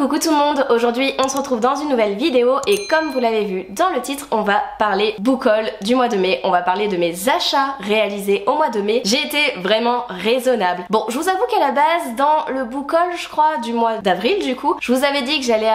coucou tout le monde, aujourd'hui on se retrouve dans une nouvelle vidéo et comme vous l'avez vu dans le titre, on va parler book haul du mois de mai, on va parler de mes achats réalisés au mois de mai. J'ai été vraiment raisonnable. Bon, je vous avoue qu'à la base, dans le book haul, je crois, du mois d'avril du coup, je vous avais dit que j'allais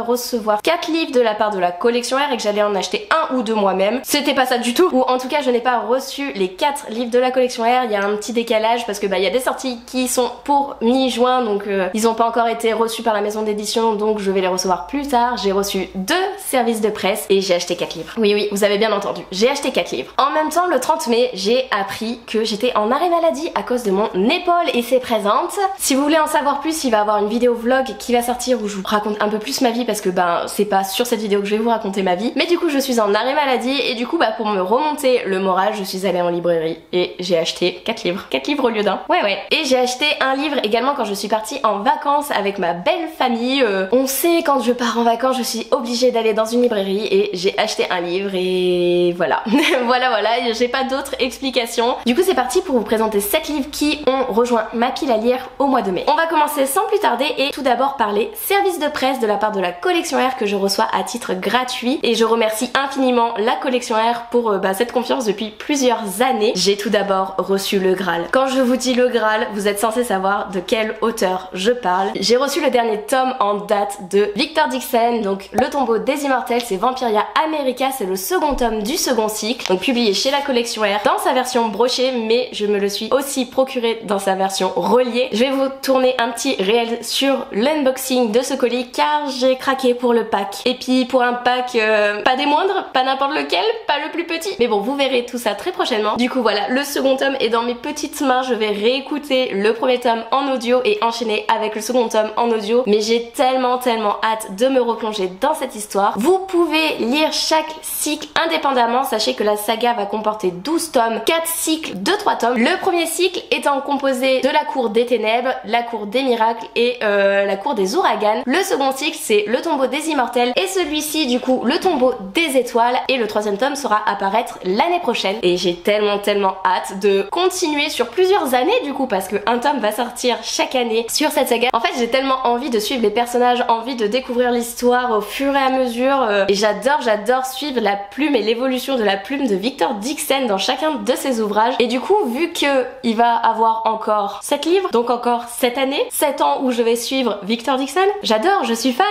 recevoir 4 livres de la part de la collection R et que j'allais en acheter un ou deux moi-même. C'était pas ça du tout, ou en tout cas je n'ai pas reçu les 4 livres de la collection R, il y a un petit décalage parce que il y a des sorties qui sont pour mi-juin, donc ils n'ont pas encore été reçus par la maison d'édition, donc je vais les recevoir plus tard. J'ai reçu 2 services de presse et j'ai acheté 4 livres. Oui, vous avez bien entendu, j'ai acheté 4 livres. En même temps, le 30 mai, j'ai appris que j'étais en arrêt maladie à cause de mon épaule et c'est présente. Si vous voulez en savoir plus, il va y avoir une vidéo vlog qui va sortir où je vous raconte un peu plus ma vie parce que c'est pas sur cette vidéo que je vais vous raconter ma vie. Mais du coup, je suis en arrêt maladie et du coup, pour me remonter le moral, je suis allée en librairie et j'ai acheté 4 livres. 4 livres au lieu d'un. Ouais. Et j'ai acheté un livre également quand je suis partie en vacances avec ma belle famille. On sait quand je pars en vacances, je suis obligée d'aller dans une librairie et j'ai acheté un livre et voilà. voilà, j'ai pas d'autres explications. Du coup, c'est parti pour vous présenter 7 livres qui ont rejoint ma pile à lire au mois de mai. On va commencer sans plus tarder et tout d'abord par les services de presse de la part de la collection R que je reçois à titre gratuit et je remercie infiniment la collection R pour cette confiance depuis plusieurs années. J'ai tout d'abord reçu le Graal. Quand je vous dis le Graal, vous êtes censé savoir de quel auteur je parle. J'ai reçu le dernier tome en date de Victor Dixon, donc Le Tombeau des Immortels, c'est Vampiria America, c'est le second tome du second cycle, donc publié chez la collection R dans sa version brochée, mais je me le suis aussi procuré dans sa version reliée. Je vais vous tourner un petit réel sur l'unboxing de ce colis car j'ai craqué pour le pack. Et puis pour un pack pas des moindres, pas n'importe lequel, pas le plus petit, mais bon, vous verrez tout ça très prochainement. Du coup voilà, le second tome est dans mes petites mains, je vais réécouter le premier tome en audio et enchaîner avec le second tome en audio, mais j'ai tellement hâte de me replonger dans cette histoire. Vous pouvez lire chaque cycle indépendamment, sachez que la saga va comporter 12 tomes, 4 cycles de 3 tomes. Le premier cycle étant composé de la cour des ténèbres, la cour des miracles et la cour des ouragans. Le second cycle c'est le tombeau des immortels et celui-ci du coup le tombeau des étoiles et le troisième tome sera apparaître l'année prochaine et j'ai tellement hâte de continuer sur plusieurs années du coup parce que un tome va sortir chaque année sur cette saga. En fait j'ai tellement envie de suivre les personnages, envie de découvrir l'histoire au fur et à mesure et j'adore suivre la plume et l'évolution de la plume de Victor Dixon dans chacun de ses ouvrages et du coup vu que il va avoir encore 7 livres, donc encore 7 années, 7 ans où je vais suivre Victor Dixon, j'adore, je suis fan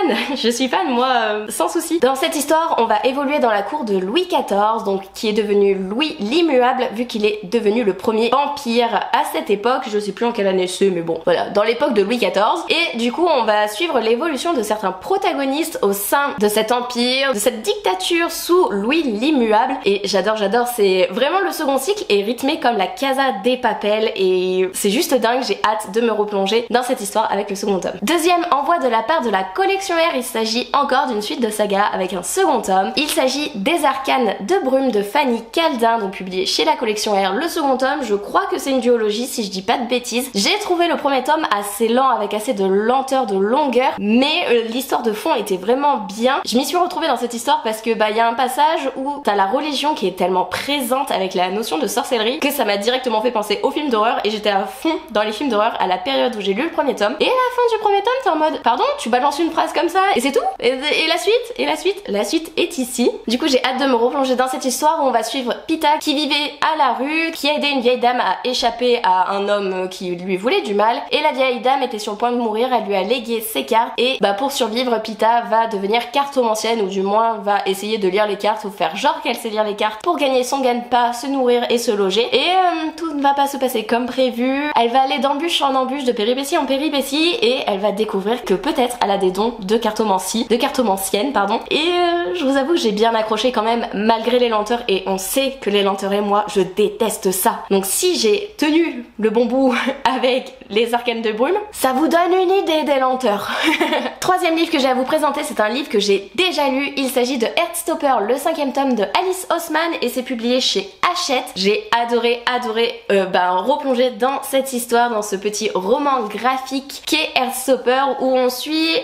moi sans souci. Dans cette histoire on va évoluer dans la cour de Louis XIV, donc qui est devenu Louis l'Immuable vu qu'il est devenu le premier vampire à cette époque, je sais plus en quelle année c'est mais bon voilà, dans l'époque de Louis XIV et du coup on va suivre l'évolution de certains protagonistes au sein de cet empire, de cette dictature sous Louis l'Immuable et j'adore, c'est vraiment le second cycle est rythmé comme la Casa des Papel et c'est juste dingue, j'ai hâte de me replonger dans cette histoire avec le second tome. Deuxième envoi de la part de la collection R, il s'agit encore d'une suite de saga avec un second tome. Il s'agit des Arcanes de Brume de Fanny Caldin, donc publié chez la collection R. Le second tome, je crois que c'est une duologie si je dis pas de bêtises. J'ai trouvé le premier tome assez lent avec assez de lenteur, de longueur, mais l'histoire de fond était vraiment bien. Je m'y suis retrouvée dans cette histoire parce que y a un passage où t'as la religion qui est tellement présente avec la notion de sorcellerie que ça m'a directement fait penser aux films d'horreur et j'étais à fond dans les films d'horreur à la période où j'ai lu le premier tome. Et à la fin du premier tome, t'es en mode pardon, tu balances une phrase comme ça et c'est tout et la suite est ici. Du coup j'ai hâte de me replonger dans cette histoire où on va suivre Pita qui vivait à la rue, qui a aidé une vieille dame à échapper à un homme qui lui voulait du mal et la vieille dame était sur le point de mourir, elle lui a légué ses cartes et pour survivre Pita va devenir cartomancienne ou du moins va essayer de lire les cartes ou faire genre qu'elle sait lire les cartes pour gagner son gagne-pain, se nourrir et se loger et tout ne va pas se passer comme prévu. Elle va aller d'embûche en embûche, de péripétie en péripétie et elle va découvrir que peut-être elle a des dons de cartomancienne pardon et je vous avoue que j'ai bien accroché quand même malgré les lenteurs et on sait que les lenteurs et moi je déteste ça. Donc si j'ai tenu le bon bout avec les Arcanes de Brume, ça vous donne une idée des lenteurs. Troisième livre que j'ai à vous présenter, c'est un livre que j'ai déjà lu, il s'agit de Heartstopper, le 5e tome de Alice Oseman et c'est publié chez Hachette. J'ai adoré replonger dans cette histoire, dans ce petit roman graphique qu'est Heartstopper, où on suit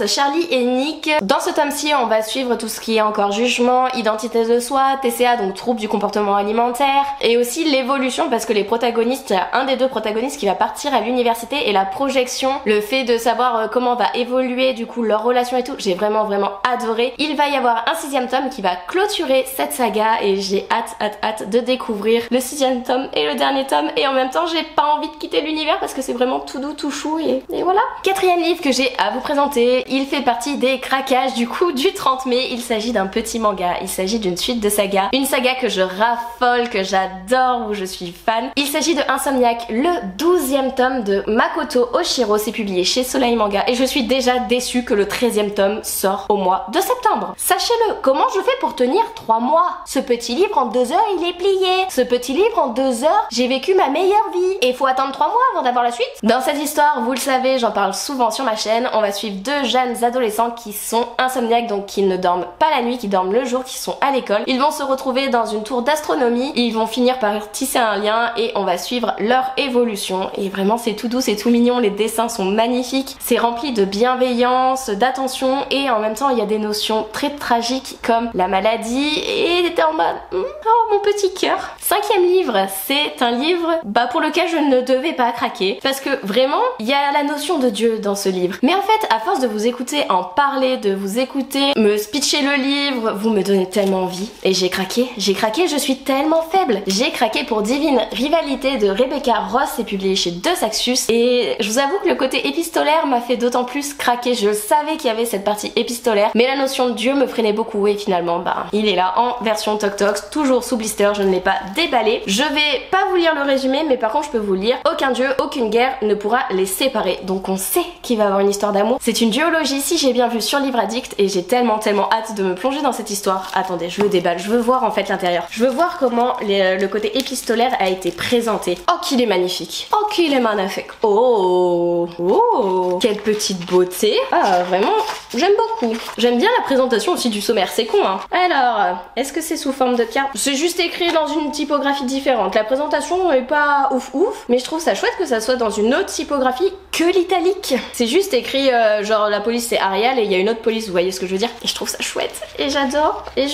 Charlie et Nick. Dans ce tome-ci, on va suivre tout ce qui est encore jugement, identité de soi, TCA, donc trouble du comportement alimentaire, et aussi l'évolution, parce que les protagonistes, il y a un des deux protagonistes qui va partir à l'université, et la projection, le fait de savoir comment va évoluer du coup leur relation et tout, j'ai vraiment adoré. Il va y avoir un 6e tome qui va clôturer cette saga, et j'ai hâte de découvrir le 6e tome et le dernier tome, et en même temps j'ai pas envie de quitter l'univers parce que c'est vraiment tout doux, tout chou, et voilà. 4e livre que j'ai à vous présenter, il fait partie des craquages du coup du 30 mai, il s'agit d'un petit manga, il s'agit d'une suite de saga, une saga que je raffole, que j'adore, où je suis fan. Il s'agit de Insomniac, le 12e tome de Makoto Oshiro, c'est publié chez Soleil Manga, et je suis déjà déçue que le 13e tome sort au mois de septembre. Sachez-le, comment je fais pour tenir 3 mois? Ce petit livre en 2 heures il est plié, ce petit livre en 2 heures j'ai vécu ma meilleure vie, et il faut attendre 3 mois avant d'avoir la suite. Dans cette histoire, vous le savez, j'en parle souvent sur ma chaîne, on va suivre 2 jeunes adolescents qui sont insomniaques, donc qui ne dorment pas la nuit, qui dorment le jour, qui sont à l'école. Ils vont se retrouver dans une tour d'astronomie, ils vont finir par tisser un lien, et on va suivre leur évolution, et vraiment c'est tout doux, c'est tout mignon, les dessins sont magnifiques, c'est rempli de bienveillance, d'attention, et en même temps il y a des notions très tragiques comme la maladie, et t'es en mode oh mon petit cœur. 5e livre, c'est un livre pour lequel je ne devais pas craquer, parce que vraiment il y a la notion de Dieu dans ce livre, mais en fait à force de vous écouter en parler, de vous écouter me pitcher le livre, vous me donnez tellement envie, et j'ai craqué, je suis tellement faible. J'ai craqué pour Divine Rivalité de Rebecca Ross, c'est publié chez De Saxus, et je vous avoue que le côté épistolaire m'a fait d'autant plus craquer. Je savais qu'il y avait cette partie épistolaire, mais la notion de Dieu me freinait beaucoup, et finalement il est là en version Tok Tok, toujours sous blister, je ne l'ai pas déballé. Je vais pas vous lire le résumé, mais par contre je peux vous lire: aucun dieu, aucune guerre ne pourra les séparer. Donc on sait qu'il va avoir une histoire d'amour. C'est une duologie, si j'ai bien vu, sur Livre Addict, et j'ai tellement hâte de me plonger dans cette histoire. Attendez, je le déballe, je veux voir en fait l'intérieur. Je veux voir comment le côté épistolaire a été présenté. Oh qu'il est magnifique, oh qu'il est magnifique, oh quelle petite beauté. Ah vraiment, j'aime beaucoup. J'aime bien la présentation aussi du sommaire, c'est con hein. Alors, est-ce que c'est sous forme de carte? C'est juste écrit dans une typographie différente. La présentation est pas ouf, mais je trouve ça chouette que ça soit dans une autre typographie que l'italique. C'est juste écrit genre la police c'est Arial, et il y a une autre police, vous voyez ce que je veux dire? Et je trouve ça chouette, et j'adore, et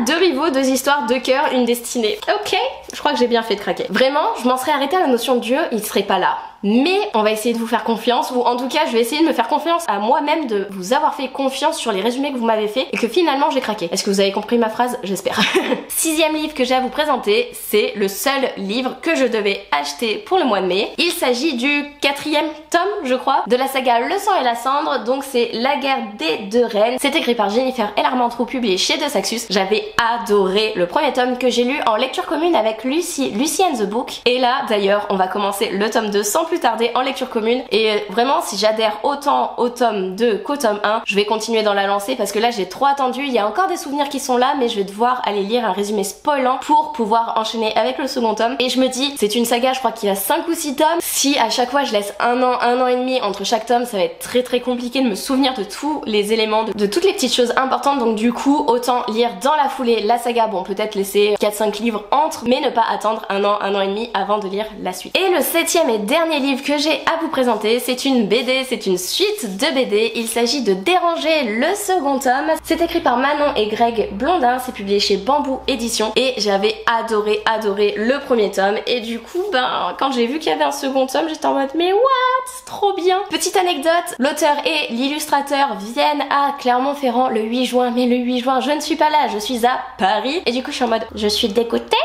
deux rivaux, 2 histoires, 2 cœurs, une destinée. Ok, je crois que j'ai bien fait de craquer. Vraiment, je m'en serais arrêtée à la notion de Dieu, il serait pas là. Mais on va essayer de vous faire confiance, ou en tout cas je vais essayer de me faire confiance à moi-même, de vous avoir fait confiance sur les résumés que vous m'avez fait, et que finalement j'ai craqué. Est-ce que vous avez compris ma phrase? J'espère. 6e livre que j'ai à vous présenter, c'est le seul livre que je devais acheter pour le mois de mai. Il s'agit du 4e tome, je crois, de la saga Le sang et la cendre, donc c'est La guerre des 2 reines. C'est écrit par Jennifer L. Armentrout, publié chez De Saxus. J'avais adoré le premier tome que j'ai lu en lecture commune avec Lucy and the Book, et là d'ailleurs on va commencer le tome 2 sans plus tarder en lecture commune, et vraiment si j'adhère autant au tome 2 qu'au tome 1, je vais continuer dans la lancée, parce que là j'ai trop attendu, il y a encore des souvenirs qui sont là, mais je vais devoir aller lire un résumé spoilant pour pouvoir enchaîner avec le second tome. Et je me dis, c'est une saga, je crois qu'il y a 5 ou 6 tomes, si à chaque fois je laisse un an et demi entre chaque tome, ça va être très compliqué de me souvenir de tous les éléments, de toutes les petites choses importantes, donc du coup autant lire dans la foulée la saga, bon peut-être laisser 4-5 livres entre, mais ne pas attendre un an et demi avant de lire la suite. Et le 7e et dernier livre que j'ai à vous présenter, c'est une BD, c'est une suite de BD, il s'agit de Déranger, le second tome. C'est écrit par Manon et Greg Blondin, c'est publié chez Bambou Édition, et j'avais adoré le premier tome, et du coup quand j'ai vu qu'il y avait un second tome, j'étais en mode mais what, trop bien. Petite anecdote, l'auteur et l'illustrateur viennent à Clermont-Ferrand le 8 juin, mais le 8 juin je ne suis pas là, je suis à Paris, et du coup je suis en mode je suis dégoûtée.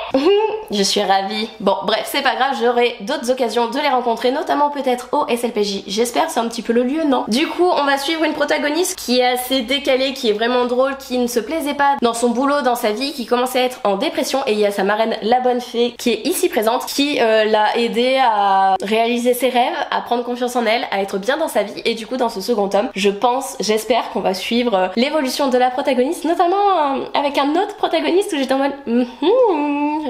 Je suis ravie. Bon bref, c'est pas grave, j'aurai d'autres occasions de les rencontrer, notamment peut-être au SLPJ, j'espère, c'est un petit peu le lieu, non? Du coup on va suivre une protagoniste qui est assez décalée, qui est vraiment drôle, qui ne se plaisait pas dans son boulot, dans sa vie, qui commençait à être en dépression, et il y a sa marraine la bonne fée qui est ici présente, qui l'a aidée à réaliser ses rêves, à prendre confiance en elle, à être bien dans sa vie. Et du coup dans ce second tome, je pense, j'espère qu'on va suivre l'évolution de la protagoniste, notamment avec un autre protagoniste où j'étais en mode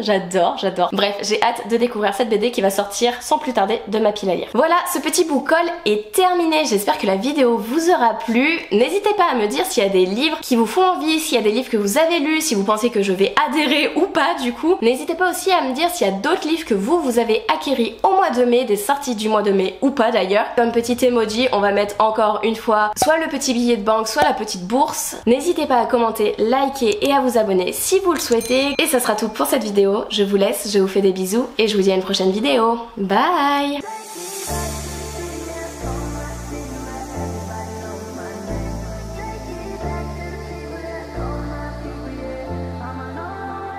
j'adore. Bref, j'ai hâte de découvrir cette BD qui va sortir sans plus tarder de ma pile à lire. Voilà, ce petit book haul est terminé. J'espère que la vidéo vous aura plu. N'hésitez pas à me dire s'il y a des livres qui vous font envie, s'il y a des livres que vous avez lus, si vous pensez que je vais adhérer ou pas du coup. N'hésitez pas aussi à me dire s'il y a d'autres livres que vous avez acquéris au mois de mai, des sorties du mois de mai ou pas d'ailleurs. Comme petit emoji, on va mettre encore une fois soit le petit billet de banque, soit la petite bourse. N'hésitez pas à commenter, liker et à vous abonner si vous le souhaitez. Et ça sera tout pour cette vidéo. Je vous laisse, je vous fais des bisous et je vous dis à une prochaine vidéo. Bye!